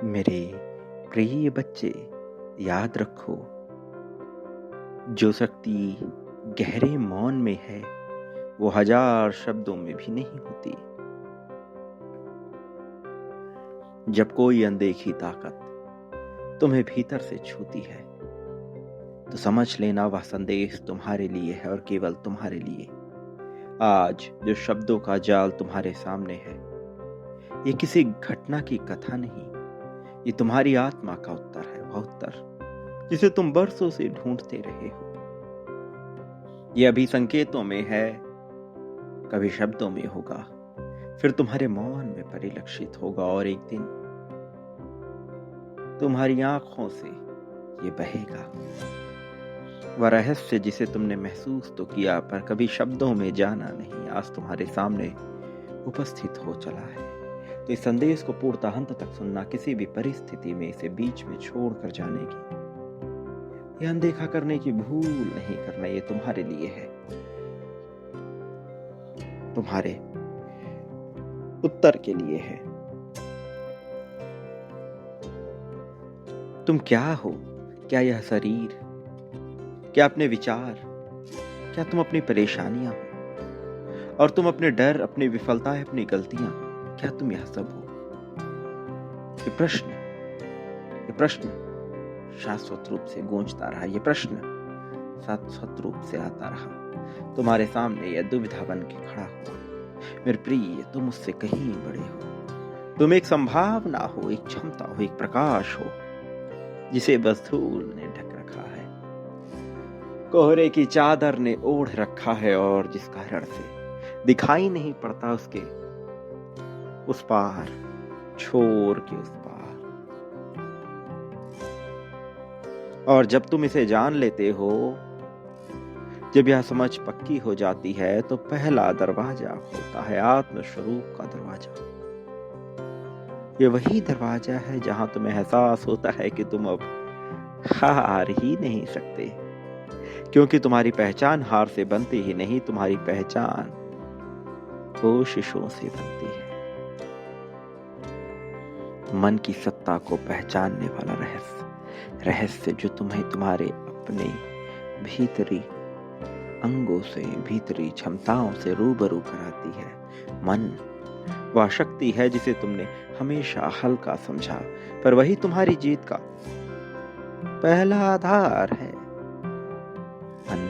मेरे प्रिय बच्चे, याद रखो, जो शक्ति गहरे मौन में है वो हजार शब्दों में भी नहीं होती। जब कोई अनदेखी ताकत तुम्हें भीतर से छूती है तो समझ लेना वह संदेश तुम्हारे लिए है और केवल तुम्हारे लिए। आज जो शब्दों का जाल तुम्हारे सामने है, ये किसी घटना की कथा नहीं, ये तुम्हारी आत्मा का उत्तर है, वह उत्तर जिसे तुम बरसों से ढूंढते रहे हो। ये अभी संकेतों में है, कभी शब्दों में होगा, फिर तुम्हारे मौन में परिलक्षित होगा और एक दिन तुम्हारी आंखों से ये बहेगा। वह रहस्य जिसे तुमने महसूस तो किया पर कभी शब्दों में जाना नहीं, आज तुम्हारे सामने उपस्थित हो चला है। तो इस संदेश को पूर्णतः अंत तक सुनना, किसी भी परिस्थिति में इसे बीच में छोड़कर जाने की या अनदेखा करने की भूल नहीं करना। ये तुम्हारे लिए है, तुम्हारे उत्तर के लिए है। तुम क्या हो? क्या यह शरीर? क्या अपने विचार? क्या तुम अपनी परेशानियां हो? और तुम अपने डर, अपनी विफलताएं, अपनी गलतियां, क्या तुम यह सब हो? ये प्रश्न शाश्वत रूप से गूंजता रहा, ये प्रश्न शाश्वत रूप से आता रहा। तुम्हारे सामने यह दुविधा बन के खड़ा हुआ। मेरे प्रिय, तुम उससे कहीं बड़े हो। तुम एक संभावना हो, एक क्षमता हो, एक प्रकाश हो जिसे बस धूल ने ढक रखा है, कोहरे की चादर ने ओढ़ रखा है और जिस कारण से दिखाई नहीं पड़ता उसके उस पार, छोर के उस पार। और जब तुम इसे जान लेते हो, जब यह समझ पक्की हो जाती है, तो पहला दरवाजा होता है आत्मस्वरूप का दरवाजा। ये वही दरवाजा है जहां तुम्हें एहसास होता है कि तुम अब हार ही नहीं सकते, क्योंकि तुम्हारी पहचान हार से बनती ही नहीं, तुम्हारी पहचान कोशिशों से बनती है। मन की सत्ता को पहचानने वाला रहस्य जो तुम्हें तुम्हारे अपने भीतरी अंगों से, भीतरी क्षमताओं से रूबरू कराती है। मन वह शक्ति है जिसे तुमने हमेशा हल्का समझा, पर वही तुम्हारी जीत का पहला आधार है। मन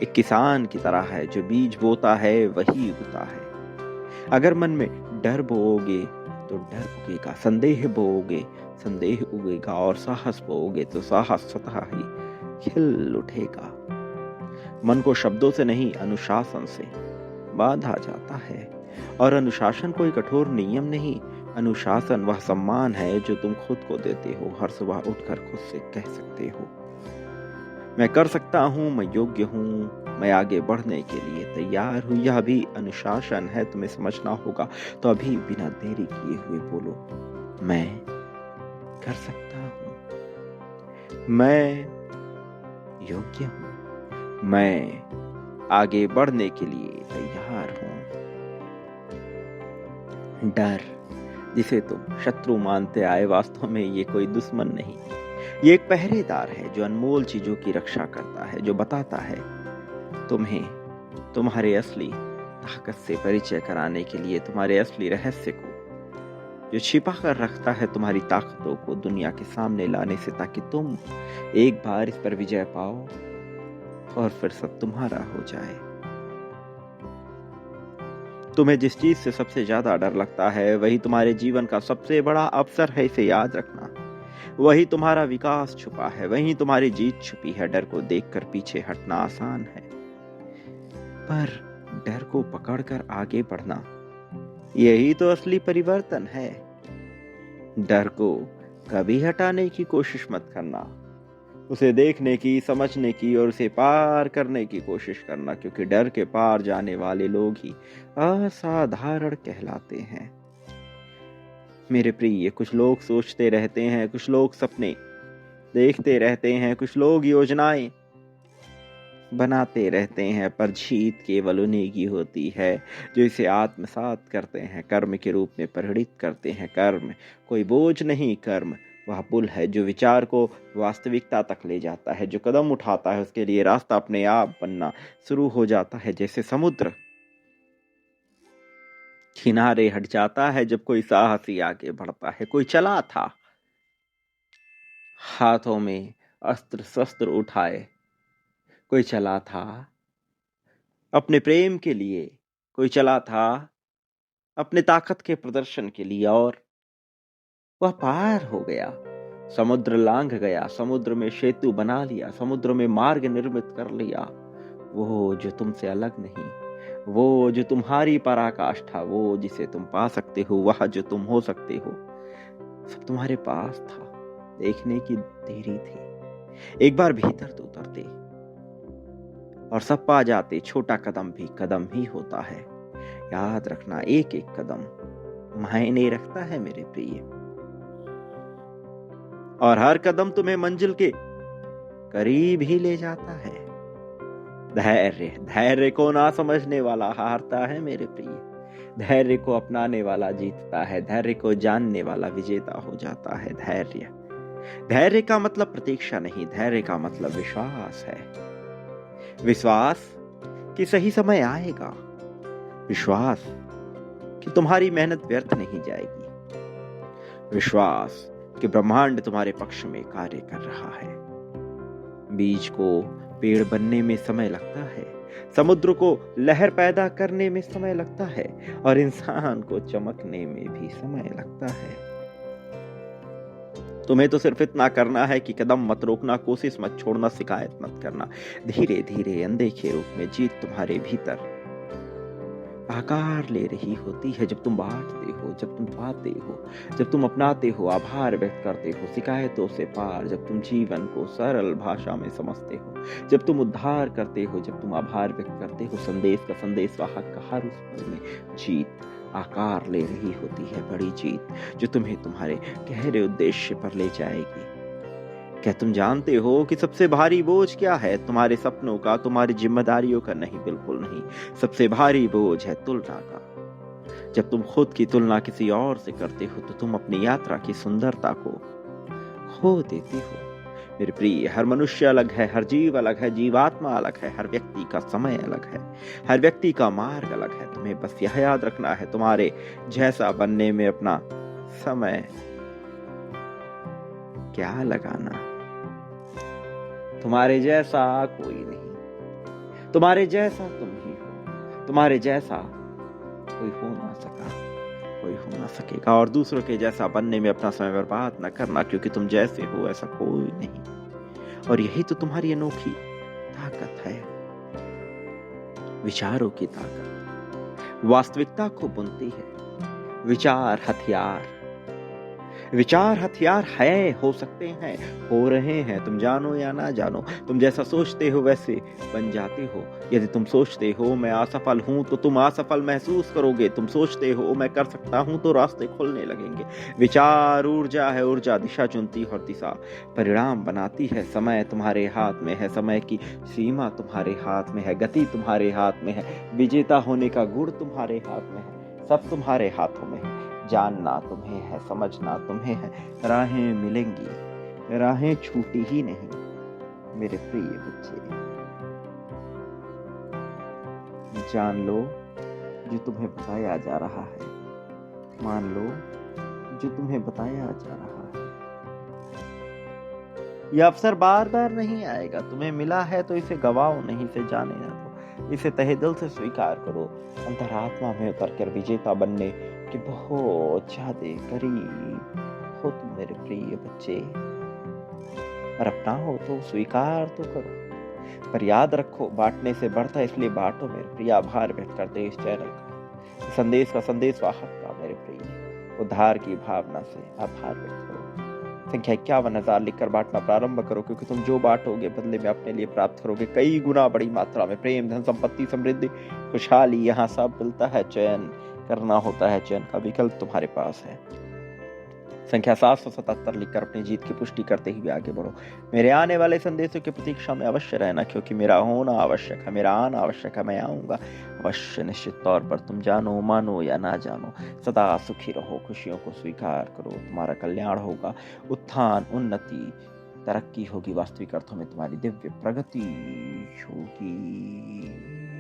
एक किसान की तरह है, जो बीज बोता है वही उगता है। अगर मन में डर बोओगे तो डर उगेगा, संदेह बोओगे संदेह उगेगा, और साहस बोओगे तो साहस स्वतः ही खिल उठेगा। मन को शब्दों से नहीं, अनुशासन से बांधा जाता है, और अनुशासन कोई कठोर नियम नहीं, अनुशासन वह सम्मान है जो तुम खुद को देते हो। हर सुबह उठकर खुद से कह सकते हो, मैं कर सकता हूं, मैं योग्य हूं, मैं आगे बढ़ने के लिए तैयार हूं। यह भी अनुशासन है, तुम्हें समझना होगा। तो अभी बिना देरी किए हुए बोलो, मैं कर सकता हूं, मैं योग्य हूं, मैं आगे बढ़ने के लिए तैयार हूं। डर जिसे तुम शत्रु मानते आए, वास्तव में ये कोई दुश्मन नहीं, ये एक पहरेदार है जो अनमोल चीजों की रक्षा करता है, जो बताता है तुम्हें तुम्हारे असली ताकत से परिचय कराने के लिए, तुम्हारे असली रहस्य को जो छिपा कर रखता है, तुम्हारी ताकतों को दुनिया के सामने लाने से, ताकि तुम एक बार इस पर विजय पाओ और फिर सब तुम्हारा हो जाए। तुम्हें जिस चीज से सबसे ज्यादा डर लगता है वही तुम्हारे जीवन का सबसे बड़ा अवसर है, इसे याद रखना। वही तुम्हारा विकास छुपा है, वही तुम्हारी जीत छुपी है। डर को देखकर पीछे हटना आसान है, पर डर को पकड़कर आगे बढ़ना, यही तो असली परिवर्तन है। डर को कभी हटाने की कोशिश मत करना, उसे देखने की, समझने की और उसे पार करने की कोशिश करना, क्योंकि डर के पार जाने वाले लोग ही असाधारण कहलाते हैं। मेरे प्रिय, कुछ लोग सोचते रहते हैं, कुछ लोग सपने देखते रहते हैं, कुछ लोग योजनाएं बनाते रहते हैं, पर जीत केवल उन्हीं की होती है जो इसे आत्मसात करते हैं, कर्म के रूप में परिणित करते हैं। कर्म कोई बोझ नहीं, कर्म वह पुल है जो विचार को वास्तविकता तक ले जाता है। जो कदम उठाता है उसके लिए रास्ता अपने आप बनना शुरू हो जाता है। जैसे समुद्र किनारे हट जाता है जब कोई साहसी आगे बढ़ता है। कोई चला था हाथों में अस्त्र शस्त्र उठाए, कोई चला था अपने प्रेम के लिए, कोई चला था अपने ताकत के प्रदर्शन के लिए, और वह पार हो गया। समुद्र लांघ गया, समुद्र में सेतु बना लिया, समुद्र में मार्ग निर्मित कर लिया। वो जो तुमसे अलग नहीं, वो जो तुम्हारी पराकाष्ठा, वो जिसे तुम पा सकते हो, वह जो तुम हो सकते हो, सब तुम्हारे पास था। देखने की देरी थी। एक बार भीतर तो उतरते और सब पा जाते। छोटा कदम भी कदम ही होता है। याद रखना, एक एक कदम मायने रखता है मेरे प्रिय, और हर कदम तुम्हें मंजिल के करीब ही ले जाता है। धैर्य, धैर्य को ना समझने वाला हारता है मेरे प्रिय। धैर्य को अपनाने वाला जीतता है। धैर्य को जानने वाला विजेता हो जाता है। धैर्य, धैर्य का मतलब प्रतीक्षा नहीं, धैर्य का मतलब विश्वास है। विश्वास कि सही समय आएगा, विश्वास कि तुम्हारी मेहनत व्यर्थ नहीं जाएगी, विश्वास कि ब्रह्मांड तुम्हारे पक्ष में कार्य कर रहा है। बीज को पेड़ बनने में समय लगता है, समुद्र को लहर पैदा करने में समय लगता है, और इंसान को चमकने में भी समय लगता है। तुम्हें तो सिर्फ इतना करना है कि कदम मत रोकना, कोशिश मत छोड़ना, शिकायत मत करना। धीरे धीरे अनदेखे रूप में जीत तुम्हारे भीतर आकार ले रही होती है। जब तुम बांटते हो, जब तुम पाते हो, जब तुम अपनाते हो, आभार व्यक्त करते हो, शिकायतों से पार, जब तुम जीवन को सरल भाषा में समझते हो, जब तुम उद्धार करते हो, जब तुम आभार व्यक्त करते हो, संदेश का संदेश वाहक का हर उस पल में जीत आकार ले रही होती है। बड़ी जीत जो तुम्हें तुम्हारे गहरे उद्देश्य पर ले जाएगी। क्या तुम जानते हो कि सबसे भारी बोझ क्या है? तुम्हारे सपनों का, तुम्हारी जिम्मेदारियों का नहीं, बिल्कुल नहीं। सबसे भारी बोझ है तुलना का। जब तुम खुद की तुलना किसी और से करते हो तो तुम अपनी यात्रा की सुंदरता को खो देते हो। मेरे प्रिय, हर मनुष्य अलग है, हर जीव अलग है, जीवात्मा अलग है, हर व्यक्ति का समय अलग है, हर व्यक्ति का मार्ग अलग है। तुम्हें बस यह याद रखना है, तुम्हारे जैसा बनने में अपना समय क्या लगाना। तुम्हारे जैसा कोई नहीं, तुम्हारे जैसा तुम ही हो। तुम्हारे जैसा कोई हो ना सका, कोई हो ना सकेगा। और दूसरों के जैसा बनने में अपना समय बर्बाद न करना, क्योंकि तुम जैसे हो ऐसा कोई नहीं। और यही तो तुम्हारी अनोखी ताकत है, विचारों की ताकत। वास्तविकता को बुनती है विचार हथियार। विचार हथियार है, हो सकते हैं, हो रहे हैं। तुम जानो या ना जानो, तुम जैसा सोचते हो वैसे बन जाते हो। यदि तुम सोचते हो मैं असफल हूं तो तुम असफल महसूस करोगे। तुम सोचते हो मैं कर सकता हूं तो रास्ते खुलने लगेंगे। विचार ऊर्जा है, ऊर्जा दिशा चुनती है और दिशा परिणाम बनाती है। समय तुम्हारे हाथ में है, समय की सीमा तुम्हारे हाथ में है, गति तुम्हारे हाथ में है, विजेता होने का गुण तुम्हारे हाथ में है। सब तुम्हारे हाथों में है। जानना तुम्हें है, समझना तुम्हें है। राहें मिलेंगी, राहें छूटी ही नहीं मेरे प्रिय बच्चे। जान लो जो तुम्हें बताया जा रहा है, मान लो जो तुम्हें बताया जा रहा है। यह अवसर बार बार नहीं आएगा। तुम्हें मिला है तो इसे गवाओ नहीं, इसे जाने ना दो, इसे तहे दिल से स्वीकार करो। अंतरात्मा में उतर कर विजेता बनने कि बहुत ज्यादा करीब हो तुम मेरे प्रिय बच्चे। और अपना हो तो स्वीकार तो करो, पर याद रखो बांटने से बढ़ता, इसलिए बांटो मेरे प्रिय। आभार व्यक्त करते इस चैनल का, संदेश का संदेश वाहक का मेरे प्रिय। उद्धार की भावना से आभार व्यक्त करो। संख्या 51,000 लिखकर बांटना प्रारंभ करो, क्योंकि तुम जो बांटोगे बदले में अपने लिए प्राप्त करोगे कई गुना बड़ी मात्रा में। प्रेम, धन, संपत्ति, समृद्धि, खुशहाली, यहाँ सब मिलता है। चयन करना होता है, चयन का विकल्प तुम्हारे पास है। संख्या 777 लिखकर अपनी जीत की पुष्टि करते हुए आगे बढ़ो। मेरे आने वाले संदेशों की प्रतीक्षा में अवश्य रहना, क्योंकि मेरा होना आवश्यक है, मेरा आना आवश्यक है। मैं आऊँगा अवश्य, निश्चित तौर पर। तुम जानो, मानो या ना जानो, सदा सुखी रहो, खुशियों को स्वीकार करो। तुम्हारा कल्याण होगा, उत्थान, उन्नति, तरक्की होगी, वास्तविक अर्थों में तुम्हारी दिव्य प्रगति होगी।